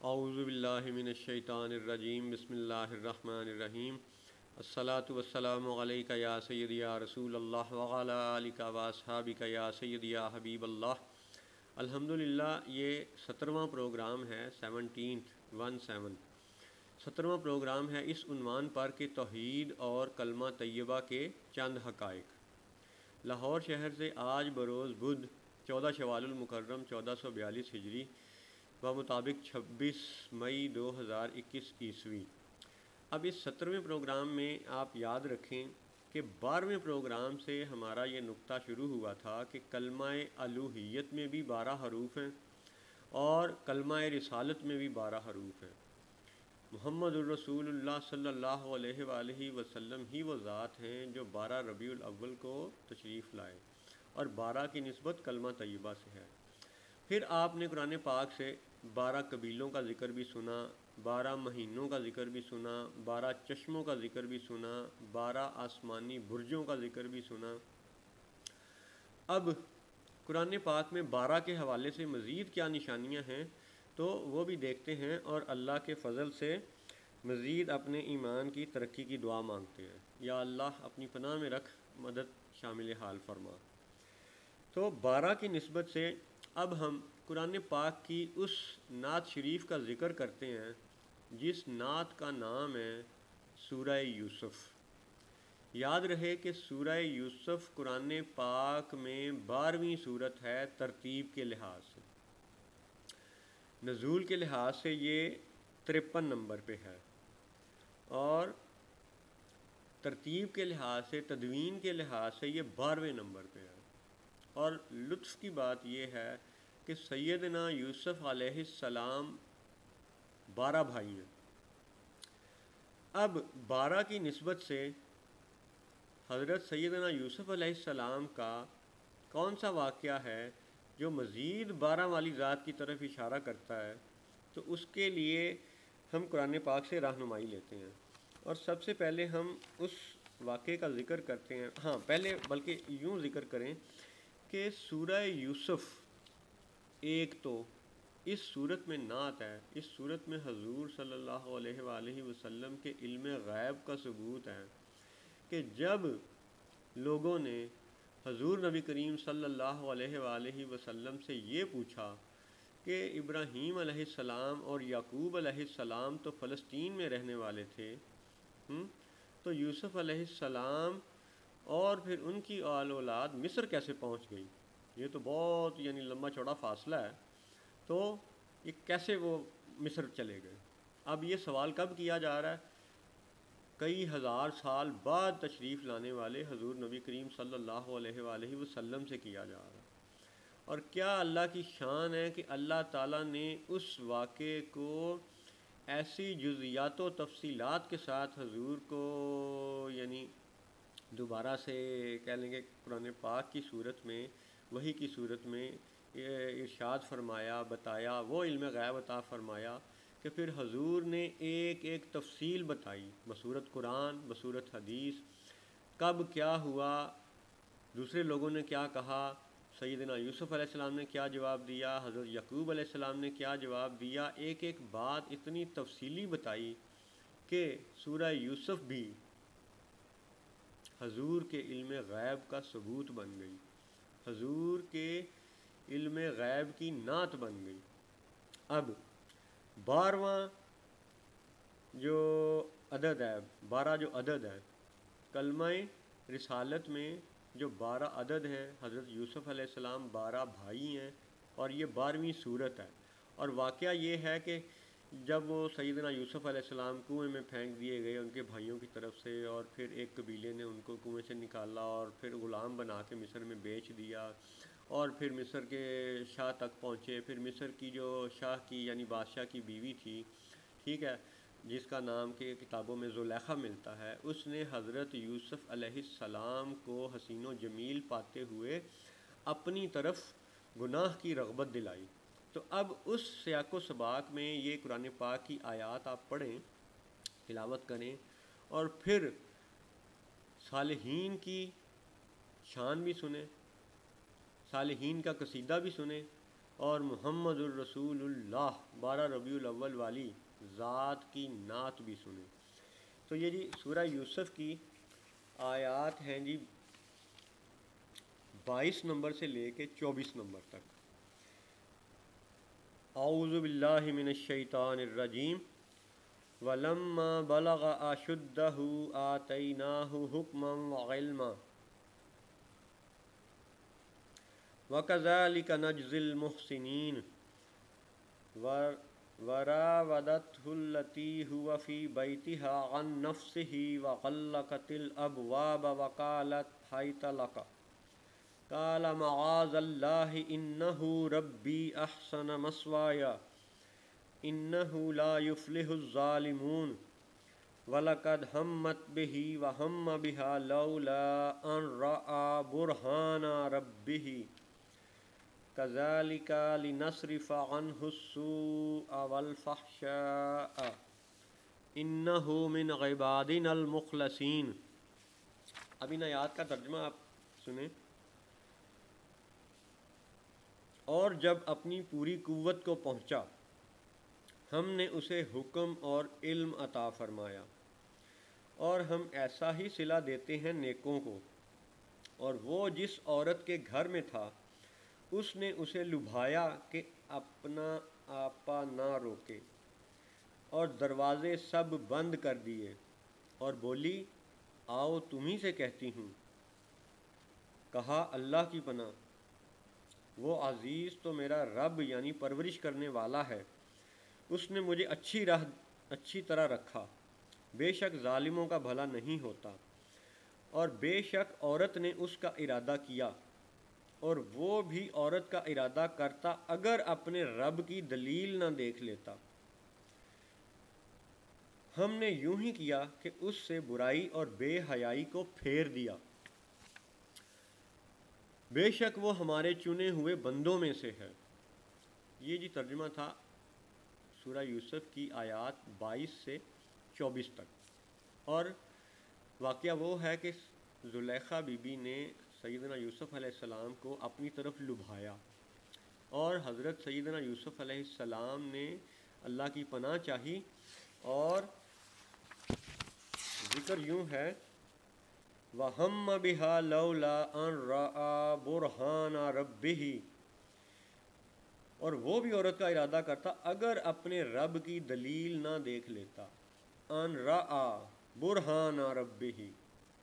اعوذ باللہ من الشیطان الرجیم بسم اللہ الرحمن الرحیم الصلاۃ والسلام علیک یا سیدی یا رسول اللہ وعلی آلک واصحابک یا سیدی یا حبیب اللہ۔ الحمدللہ یہ 17واں پروگرام ہے، 17واں پروگرام ہے اس عنوان پر کہ توحید اور کلمہ طیبہ کے چند حقائق۔ لاہور شہر سے آج بروز بدھ 14 شوال المکرم 1442 ہجری و مطابق 26 مئی 2021 عیسوی۔ اب اس 17ویں پروگرام میں آپ یاد رکھیں کہ 12ویں پروگرام سے ہمارا یہ نقطہ شروع ہوا تھا کہ کلمہ الوہیت میں بھی 12 حروف ہیں اور کلمہ رسالت میں بھی 12 حروف ہیں۔ محمد الرسول اللہ صلی اللہ علیہ وآلہ وسلم ہی وہ ذات ہیں جو 12 ربیع الاول کو تشریف لائے اور 12 کی نسبت کلمہ طیبہ سے ہے۔ پھر آپ نے قرآن پاک سے 12 قبیلوں کا ذکر بھی سنا، 12 مہینوں کا ذکر بھی سنا، 12 چشموں کا ذکر بھی سنا، 12 آسمانی برجوں کا ذکر بھی سنا۔ اب قرآن پاک میں 12 کے حوالے سے مزید کیا نشانیاں ہیں تو وہ بھی دیکھتے ہیں اور اللہ کے فضل سے مزید اپنے ایمان کی ترقی کی دعا مانگتے ہیں۔ یا اللہ اپنی پناہ میں رکھ، مدد شامل حال فرما۔ تو 12 کی نسبت سے اب ہم قرآن پاک کی اس نعت شریف کا ذکر کرتے ہیں جس نعت کا نام ہے سورہ یوسف۔ یاد رہے کہ سورہ یوسف قرآن پاک میں 12ویں سورت ہے ترتیب کے لحاظ سے۔ نزول کے لحاظ سے یہ 53 نمبر پہ ہے اور ترتیب کے لحاظ سے، تدوین کے لحاظ سے یہ 12ویں نمبر پہ ہے۔ اور لطف کی بات یہ ہے کہ سیدنا یوسف علیہ السلام 12 بھائی ہیں۔ اب 12 کی نسبت سے حضرت سیدنا یوسف علیہ السلام کا کون سا واقعہ ہے جو مزید 12 والی ذات کی طرف اشارہ کرتا ہے، تو اس کے لیے ہم قرآن پاک سے رہنمائی لیتے ہیں اور سب سے پہلے ہم اس واقعے کا ذکر کرتے ہیں۔ ہاں، پہلے بلکہ یوں ذکر کریں کہ سورہ یوسف ایک تو اس صورت میں نعت ہے، اس صورت میں حضور صلی اللہ علیہ وآلہ وسلم کے علم غیب کا ثبوت ہے کہ جب لوگوں نے حضور نبی کریم صلی اللہ علیہ وآلہ وسلم سے یہ پوچھا کہ ابراہیم علیہ السلام اور یعقوب علیہ السلام تو فلسطین میں رہنے والے تھے، تو یوسف علیہ السلام اور پھر ان کی آل اولاد مصر کیسے پہنچ گئی؟ یہ تو بہت لمبا چوڑا فاصلہ ہے، تو یہ کیسے وہ مصر چلے گئے؟ اب یہ سوال کب کیا جا رہا ہے؟ کئی ہزار سال بعد تشریف لانے والے حضور نبی کریم صلی اللہ علیہ وآلہ وسلم سے کیا جا رہا ہے۔ اور کیا اللہ کی شان ہے کہ اللہ تعالیٰ نے اس واقعے کو ایسی جزیات و تفصیلات کے ساتھ حضور کو دوبارہ سے کہہ لیں گے قرآن پاک کی صورت میں، وحی کی صورت میں ارشاد فرمایا، بتایا، وہ علم غیب عطا فرمایا کہ پھر حضور نے ایک ایک تفصیل بتائی بصورت قرآن، بصورت حدیث، کب کیا ہوا، دوسرے لوگوں نے کیا کہا، سیدنا یوسف علیہ السلام نے کیا جواب دیا، حضرت یعقوب علیہ السلام نے کیا جواب دیا، ایک ایک بات اتنی تفصیلی بتائی کہ سورہ یوسف بھی حضور کے علم غیب کا ثبوت بن گئی، حضور کے علم غیب کی نعت بن گئی۔ اب 12واں جو عدد ہے، 12 جو عدد ہے کلمہ رسالت میں، جو 12 عدد ہیں، حضرت یوسف علیہ السلام 12 بھائی ہیں اور یہ 12ویں صورت ہے۔ اور واقعہ یہ ہے کہ جب وہ سیدنا یوسف علیہ السلام کنویں میں پھینک دیے گئے ان کے بھائیوں کی طرف سے، اور پھر ایک قبیلے نے ان کو کنویں سے نکالا اور پھر غلام بنا کے مصر میں بیچ دیا، اور پھر مصر کے شاہ تک پہنچے، پھر مصر کی جو شاہ کی بادشاہ کی بیوی تھی، ٹھیک ہے، جس کا نام کہ کتابوں میں زلیخا ملتا ہے، اس نے حضرت یوسف علیہ السلام کو حسین و جمیل پاتے ہوئے اپنی طرف گناہ کی رغبت دلائی۔ تو اب اس سیاق و سباق میں یہ قرآن پاک کی آیات آپ پڑھیں، تلاوت کریں، اور پھر صالحین کی شان بھی سنیں، صالحین کا قصیدہ بھی سنیں، اور محمد الرسول اللہ 12 ربیع الاول والی ذات کی نعت بھی سنیں۔ تو یہ جی سورہ یوسف کی آیات ہیں جی 22 نمبر سے لے کے 24 نمبر تک۔ اعوذ باللہ من الشیطان الرجیم وَلَمَّا بَلَغَ أَشُدَّهُ آتَيْنَاهُ حُکْمًا وَعِلْمًا وَكَذَلِكَ نَجْزِي الْمُحْسِنِينَ وَرَاوَدَتْهُ الَّتِي هُوَ فِي بَيْتِهَا عَن نَّفْسِهِ وَغَلَّقَتِ الْأَبْوَابَ وَقَالَتْ هَيْتَ لَكَ قَالَ مَعَاذَ اللَّهِ إِنَّهُ رَبِّي أَحْسَنَ مَثْوَايَ إِنَّهُ لَا يُفْلِحُ الظَّالِمُونَ وَلَقَدْ هَمَّتْ بِهِ وَهَمَّ بِهَا لَوْلَا أَن رَّأَىٰ بُرْهَانَ رَبِّهِ كَذَلِكَ لِنَصْرِفَ عَنْهُ السُّوءَ وَالْفَحْشَاءَ إِنَّهُ مِنْ عِبَادِنَا الْمُخْلَصِينَ۔ اب ان آیات کا ترجمہ آپ سنیں۔ اور جب اپنی پوری قوت کو پہنچا ہم نے اسے حکم اور علم عطا فرمایا، اور ہم ایسا ہی صلہ دیتے ہیں نیکوں کو۔ اور وہ جس عورت کے گھر میں تھا اس نے اسے لبھایا کہ اپنا آپا نہ روکے، اور دروازے سب بند کر دیے، اور بولی آؤ تمہیں سے کہتی ہوں۔ کہا اللہ کی پناہ، وہ عزیز تو میرا رب یعنی پرورش کرنے والا ہے، اس نے مجھے اچھی طرح رکھا، بے شک ظالموں کا بھلا نہیں ہوتا۔ اور بے شک عورت نے اس کا ارادہ کیا، اور وہ بھی عورت کا ارادہ کرتا اگر اپنے رب کی دلیل نہ دیکھ لیتا۔ ہم نے یوں ہی کیا کہ اس سے برائی اور بے حیائی کو پھیر دیا، بے شک وہ ہمارے چنے ہوئے بندوں میں سے ہے۔ یہ جی ترجمہ تھا سورہ یوسف کی آیات 22 سے 24 تک۔ اور واقعہ وہ ہے کہ زلیخا بی بی نے سیدنا یوسف علیہ السلام کو اپنی طرف لبھایا، اور حضرت سیدنا یوسف علیہ السلام نے اللہ کی پناہ چاہی، اور ذکر یوں ہے وَهَمَّ بِهَا لَوْلَا أَن رَّأَىٰ بُرْهَانَ رَبِّهِ، اور وہ بھی عورت کا ارادہ کرتا اگر اپنے رب کی دلیل نہ دیکھ لیتا۔ ان رَأَىٰ بُرْهَانَ رَبِّهِ،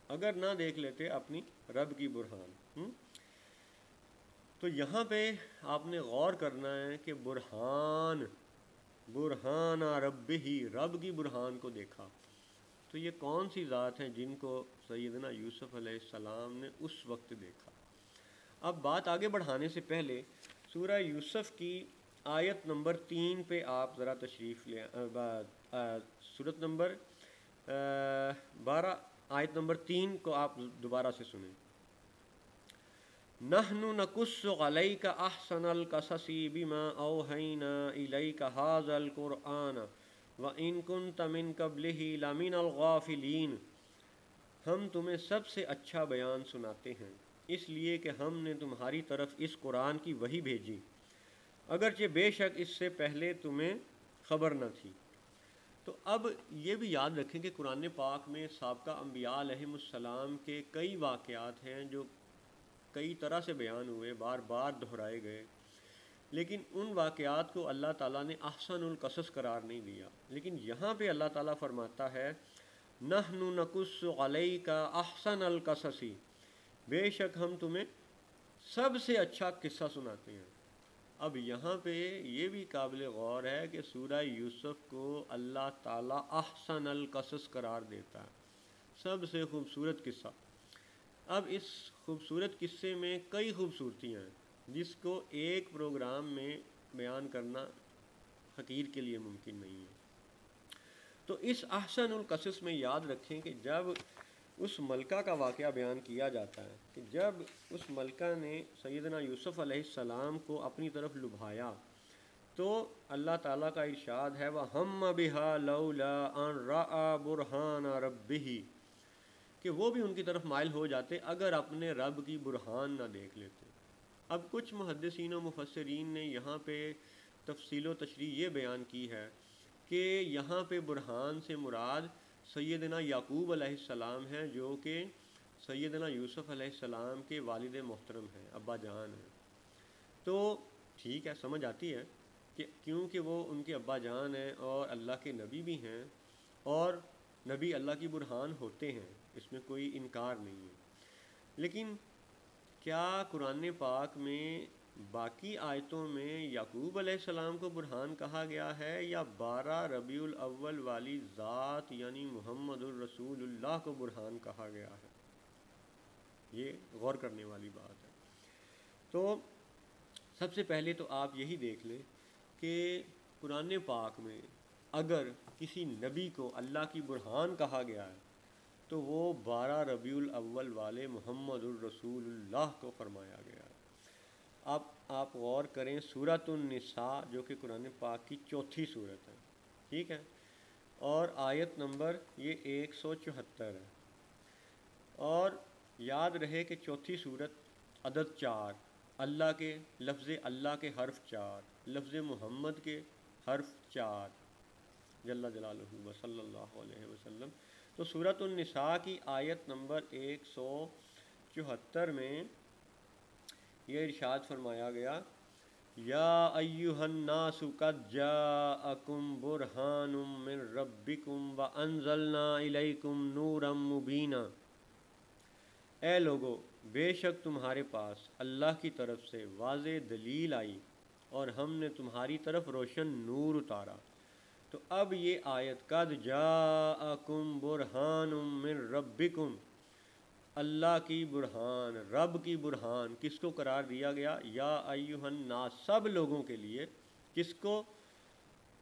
اگر نہ دیکھ لیتے اپنی رب کی برہان۔ تو یہاں پہ آپ نے غور کرنا ہے کہ برہان ربہ، رب کی برہان کو دیکھا۔ تو یہ کون سی ذات ہیں جن کو سیدنا یوسف علیہ السلام نے اس وقت دیکھا؟ اب بات آگے بڑھانے سے پہلے سورہ یوسف کی آیت نمبر 3 پہ آپ ذرا تشریف لیں، سورت نمبر 12 آیت نمبر 3 کو آپ دوبارہ سے سنیں۔ نحن نقص علیک احسن القصص بما اوحینا الیک ھذا القرآن وان کنت من قبلہ لمن الغافلین۔ ہم تمہیں سب سے اچھا بیان سناتے ہیں اس لیے کہ ہم نے تمہاری طرف اس قرآن کی وحی بھیجی، اگرچہ بے شک اس سے پہلے تمہیں خبر نہ تھی۔ تو اب یہ بھی یاد رکھیں کہ قرآن پاک میں سابقہ انبیاء علیہم السلام کے کئی واقعات ہیں جو کئی طرح سے بیان ہوئے، بار بار دہرائے گئے، لیکن ان واقعات کو اللہ تعالیٰ نے احسن القصص قرار نہیں دیا۔ لیکن یہاں پہ اللہ تعالیٰ فرماتا ہے نحن نقص علیک احسن القصص، بے شک ہم تمہیں سب سے اچھا قصہ سناتے ہیں۔ اب یہاں پہ یہ بھی قابل غور ہے کہ سورہ یوسف کو اللہ تعالیٰ احسن القصص قرار دیتا ہے، سب سے خوبصورت قصہ۔ اب اس خوبصورت قصے میں کئی خوبصورتیاں ہیں جس کو ایک پروگرام میں بیان کرنا حقیر کے لیے ممکن نہیں ہے۔ تو اس احسن القصص میں یاد رکھیں کہ جب اس ملکہ کا واقعہ بیان کیا جاتا ہے کہ جب اس ملکہ نے سیدنا یوسف علیہ السلام کو اپنی طرف لبھایا تو اللہ تعالیٰ کا ارشاد ہے وَهَمَّ بِهَا لَوْلَا أَن رَّأَىٰ بُرْهَانَ رَبِّهِ، کہ وہ بھی ان کی طرف مائل ہو جاتے اگر اپنے رب کی برہان نہ دیکھ لیتے۔ اب کچھ محدثین و مفسرین نے یہاں پہ تفصیل و تشریح یہ بیان کی ہے کہ یہاں پہ برہان سے مراد سیدنا یعقوب علیہ السلام ہیں، جو کہ سیدنا یوسف علیہ السلام کے والد محترم ہیں، ابا جان ہیں۔ تو ٹھیک ہے، سمجھ آتی ہے کہ کیونکہ وہ ان کے ابا جان ہیں اور اللہ کے نبی بھی ہیں، اور نبی اللہ کی برہان ہوتے ہیں، اس میں کوئی انکار نہیں ہے۔ لیکن کیا قرآن پاک میں باقی آیتوں میں یعقوب علیہ السلام کو برہان کہا گیا ہے، یا 12 ربیع الاول والی ذات یعنی محمد الرسول اللہ کو برہان کہا گیا ہے؟ یہ غور کرنے والی بات ہے۔ تو سب سے پہلے تو آپ یہی دیکھ لیں کہ قرآن پاک میں اگر کسی نبی کو اللہ کی برہان کہا گیا ہے تو وہ 12 ربیع الاول والے محمد الرسول اللہ کو فرمایا گیا ہے۔ اب آپ غور کریں سورۃ النساء جو کہ قرآن پاک کی چوتھی سورت ہے، ٹھیک ہے، اور آیت نمبر یہ 174 ہے، اور یاد رہے کہ چوتھی صورت عدد 4، اللہ کے لفظ اللہ کے حرف 4، لفظ محمد کے حرف 4 جل جلالہ و صلی اللہ علیہ وسلم۔ تو سورۃ النساء کی آیت نمبر 174 میں یہ ارشاد فرمایا گیا، یا ایھا الناس قد جاءکم برہان من ربکم وانزلنا الیکم نورا مبینا۔ اے لوگو، بے شک تمہارے پاس اللہ کی طرف سے واضح دلیل آئی اور ہم نے تمہاری طرف روشن نور اتارا۔ تو اب یہ آیت قد جاءکم برہان من ربکم، اللہ کی برہان، رب کی برہان، کس کو قرار دیا گیا؟ یا ایھا الناس، سب لوگوں کے لیے۔ کس کو؟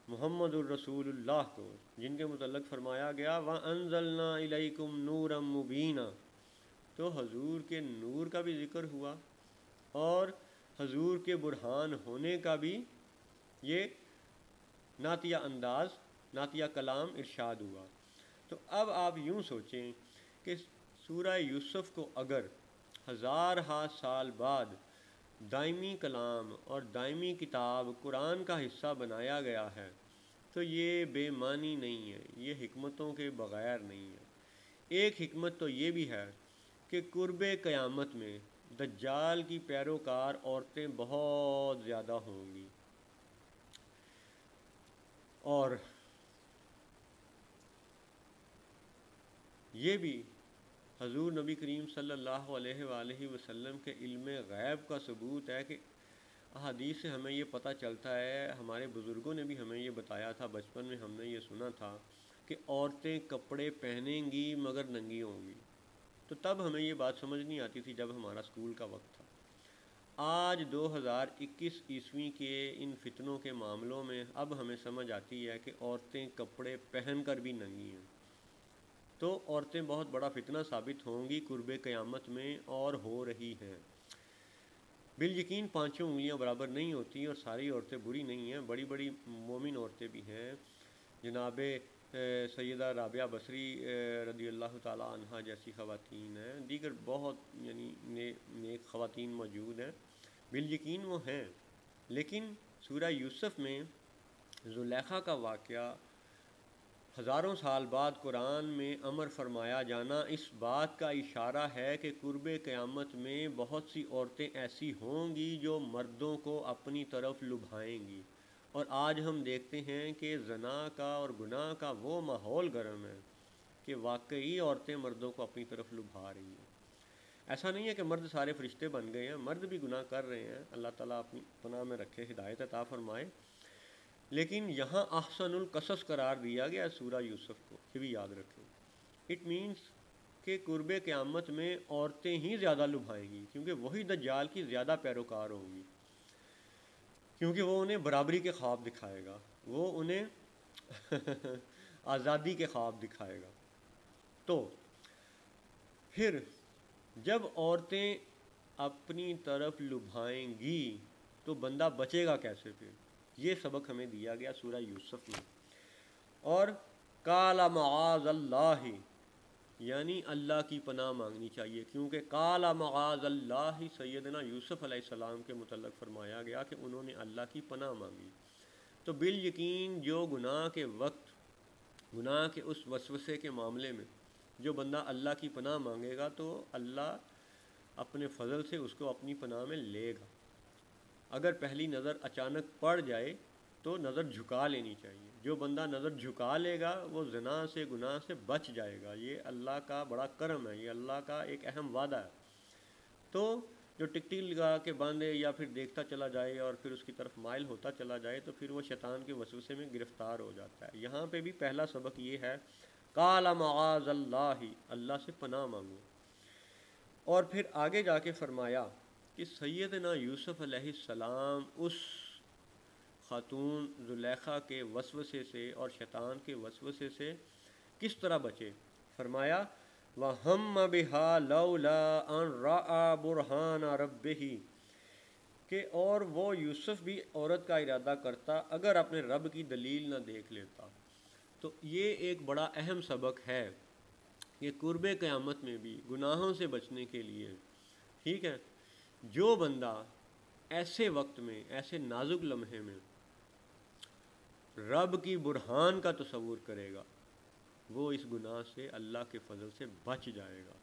محمد الرسول اللہ کو، جن کے متعلق فرمایا گیا وَأَنزَلْنَا إِلَيْكُمْ نُورًا مُبِينًا۔ تو حضور کے نور کا بھی ذکر ہوا اور حضور کے برہان ہونے کا بھی یہ نعتیہ انداز، نعتیہ کلام ارشاد ہوا۔ تو اب آپ یوں سوچیں کہ سورہ یوسف کو اگر ہزارہا سال بعد دائمی کلام اور دائمی کتاب قرآن کا حصہ بنایا گیا ہے تو یہ بے معنی نہیں ہے، یہ حکمتوں کے بغیر نہیں ہے۔ ایک حکمت تو یہ بھی ہے کہ قرب قیامت میں دجال کی پیروکار عورتیں بہت زیادہ ہوں گی، اور یہ بھی حضور نبی کریم صلی اللہ علیہ وآلہ وسلم کے علم غیب کا ثبوت ہے کہ احادیث سے ہمیں یہ پتہ چلتا ہے، ہمارے بزرگوں نے بھی ہمیں یہ بتایا تھا، بچپن میں ہم نے یہ سنا تھا کہ عورتیں کپڑے پہنیں گی مگر ننگی ہوں گی۔ تو تب ہمیں یہ بات سمجھ نہیں آتی تھی جب ہمارا اسکول کا وقت تھا۔ آج 2021 عیسوی کے ان فتنوں کے معاملوں میں اب ہمیں سمجھ آتی ہے کہ عورتیں کپڑے پہن کر بھی ننگی ہیں۔ تو عورتیں بہت بڑا فتنہ ثابت ہوں گی قرب قیامت میں، اور ہو رہی ہیں۔ بالیقین پانچوں انگلیاں برابر نہیں ہوتی اور ساری عورتیں بری نہیں ہیں، بڑی بڑی مومن عورتیں بھی ہیں۔ جناب سیدہ رابعہ بصری رضی اللہ تعالی عنہا جیسی خواتین ہیں، دیگر بہت یعنی نیک خواتین موجود ہیں، بالیقین وہ ہیں۔ لیکن سورہ یوسف میں زلیخا کا واقعہ ہزاروں سال بعد قرآن میں امر فرمایا جانا اس بات کا اشارہ ہے کہ قرب قیامت میں بہت سی عورتیں ایسی ہوں گی جو مردوں کو اپنی طرف لبھائیں گی، اور آج ہم دیکھتے ہیں کہ زنا کا اور گناہ کا وہ ماحول گرم ہے کہ واقعی عورتیں مردوں کو اپنی طرف لبھا رہی ہیں۔ ایسا نہیں ہے کہ مرد سارے فرشتے بن گئے ہیں، مرد بھی گناہ کر رہے ہیں، اللہ تعالیٰ اپنی پناہ میں رکھے، ہدایت عطا فرمائے۔ لیکن یہاں احسن القصص قرار دیا گیا سورہ یوسف کو، یہ بھی یاد رکھیں۔ اٹ مینس کہ قرب قیامت میں عورتیں ہی زیادہ لبھائیں گی، کیونکہ وہی دجال کی زیادہ پیروکار ہوں گی، کیونکہ وہ انہیں برابری کے خواب دکھائے گا، وہ انہیں آزادی کے خواب دکھائے گا۔ تو پھر جب عورتیں اپنی طرف لبھائیں گی تو بندہ بچے گا کیسے؟ پھر یہ سبق ہمیں دیا گیا سورہ یوسف میں۔ اور قال معاذ اللہ، یعنی اللہ کی پناہ مانگنی چاہیے، کیونکہ قال معاذ اللہ، سیدنا یوسف علیہ السلام کے متعلق فرمایا گیا کہ انہوں نے اللہ کی پناہ مانگی۔ تو بالیقین جو گناہ کے وقت، گناہ کے اس وسوسے کے معاملے میں جو بندہ اللہ کی پناہ مانگے گا تو اللہ اپنے فضل سے اس کو اپنی پناہ میں لے گا۔ اگر پہلی نظر اچانک پڑ جائے تو نظر جھکا لینی چاہیے۔ جو بندہ نظر جھکا لے گا وہ زنا سے، گناہ سے بچ جائے گا۔ یہ اللہ کا بڑا کرم ہے، یہ اللہ کا ایک اہم وعدہ ہے۔ تو جو ٹک ٹک لگا کے باندھے یا پھر دیکھتا چلا جائے اور پھر اس کی طرف مائل ہوتا چلا جائے تو پھر وہ شیطان کے وسوسے میں گرفتار ہو جاتا ہے۔ یہاں پہ بھی پہلا سبق یہ ہے، قال معاذ اللہ، اللہ سے پناہ مانگو۔ اور پھر آگے جا کے فرمایا کہ سیدنا یوسف علیہ السلام اس خاتون زلیخا کے وسوسے سے اور شیطان کے وسوسے سے کس طرح بچے۔ فرمایا وَهَمَّ بِهَا لَوْلَا أَن رَأَى بُرْهَانَ رَبِّهِ، کہ اور وہ یوسف بھی عورت کا ارادہ کرتا اگر اپنے رب کی دلیل نہ دیکھ لیتا۔ تو یہ ایک بڑا اہم سبق ہے کہ قرب قیامت میں بھی گناہوں سے بچنے کے لیے، ٹھیک ہے، جو بندہ ایسے وقت میں، ایسے نازک لمحے میں رب کی برہان کا تصور کرے گا وہ اس گناہ سے اللہ کے فضل سے بچ جائے گا۔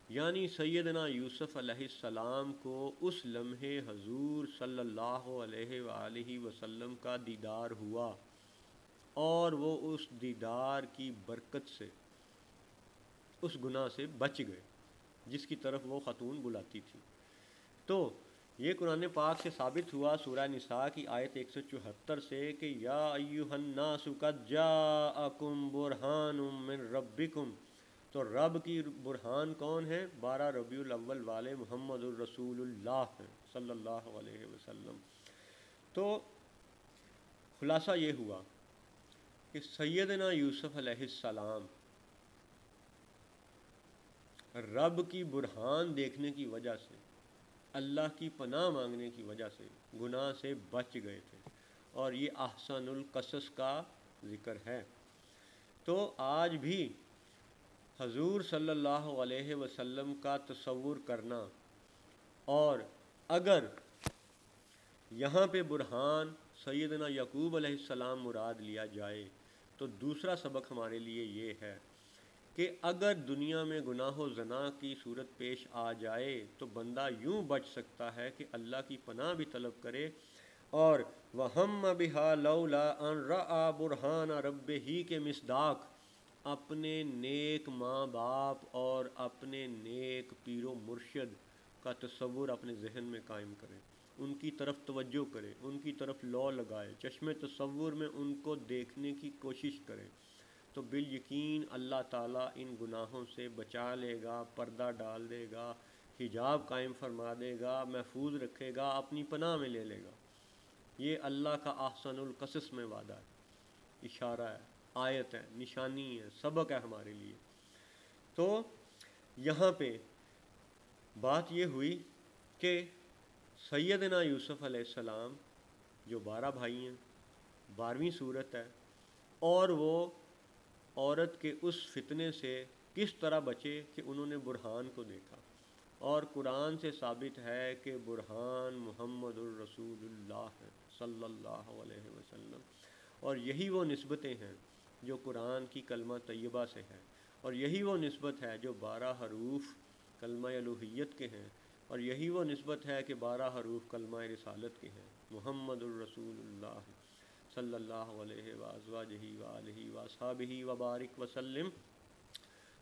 یعنی سیدنا یوسف علیہ السلام کو اس لمحے حضور صلی اللہ علیہ وآلہ وسلم کا دیدار ہوا اور وہ اس دیدار کی برکت سے اس گناہ سے بچ گئے جس کی طرف وہ خاتون بلاتی تھی۔ تو یہ قرآن پاک سے ثابت ہوا سورہ نساء کی آیت 174 سے کہ یا ایھا الناس قد جاءکم برہان من ربکم۔ تو رب کی برہان کون ہے؟ 12 ربیع الاول والے محمد الرسول اللہ ہیں صلی اللہ علیہ وسلم۔ تو خلاصہ یہ ہوا کہ سیدنا یوسف علیہ السلام رب کی برہان دیکھنے کی وجہ سے، اللہ کی پناہ مانگنے کی وجہ سے گناہ سے بچ گئے تھے، اور یہ احسن القصص کا ذکر ہے۔ تو آج بھی حضور صلی اللہ علیہ وسلم کا تصور کرنا، اور اگر یہاں پہ برہان سیدنا یعقوب علیہ السلام مراد لیا جائے تو دوسرا سبق ہمارے لیے یہ ہے کہ اگر دنیا میں گناہ و زنا کی صورت پیش آ جائے تو بندہ یوں بچ سکتا ہے کہ اللہ کی پناہ بھی طلب کرے، اور وَهَمَّ بِهَا لَوْلَا أَن رَأَى بُرْهَانَ رَبِّهِ کے مصداق اپنے نیک ماں باپ اور اپنے نیک پیر و مرشد کا تصور اپنے ذہن میں قائم کرے، ان کی طرف توجہ کرے، ان کی طرف لو لگائے، چشم تصور میں ان کو دیکھنے کی کوشش کرے، تو بالیقین اللہ تعالیٰ ان گناہوں سے بچا لے گا، پردہ ڈال دے گا، حجاب قائم فرما دے گا، محفوظ رکھے گا، اپنی پناہ میں لے لے گا۔ یہ اللہ کا احسن القصص میں وعدہ ہے، اشارہ ہے، آیت ہے، نشانی ہے، سبق ہے ہمارے لیے۔ تو یہاں پہ بات یہ ہوئی کہ سیدنا یوسف علیہ السلام جو 12 بھائی ہیں، 12ویں صورت ہے، اور وہ عورت کے اس فتنے سے کس طرح بچے کہ انہوں نے برہان کو دیکھا، اور قرآن سے ثابت ہے کہ برہان محمد الرسول اللہ ہے صلی اللہ علیہ وسلم، اور یہی وہ نسبتیں ہیں جو قرآن کی کلمہ طیبہ سے ہے، اور یہی وہ نسبت ہے جو 12 حروف کلمہ الوہیت کے ہیں، اور یہی وہ نسبت ہے کہ 12 حروف کلمہ رسالت کے ہیں، محمد الرسول اللہ صلی اللہ علیہ وآلہ وآلہ وصحبہ وبارک وسلم۔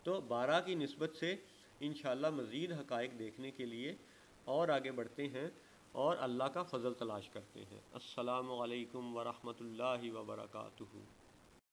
تو 12 کی نسبت سے انشاءاللہ مزید حقائق دیکھنے کے لیے اور آگے بڑھتے ہیں اور اللہ کا فضل تلاش کرتے ہیں۔ السلام علیکم ورحمۃ اللہ وبرکاتہ۔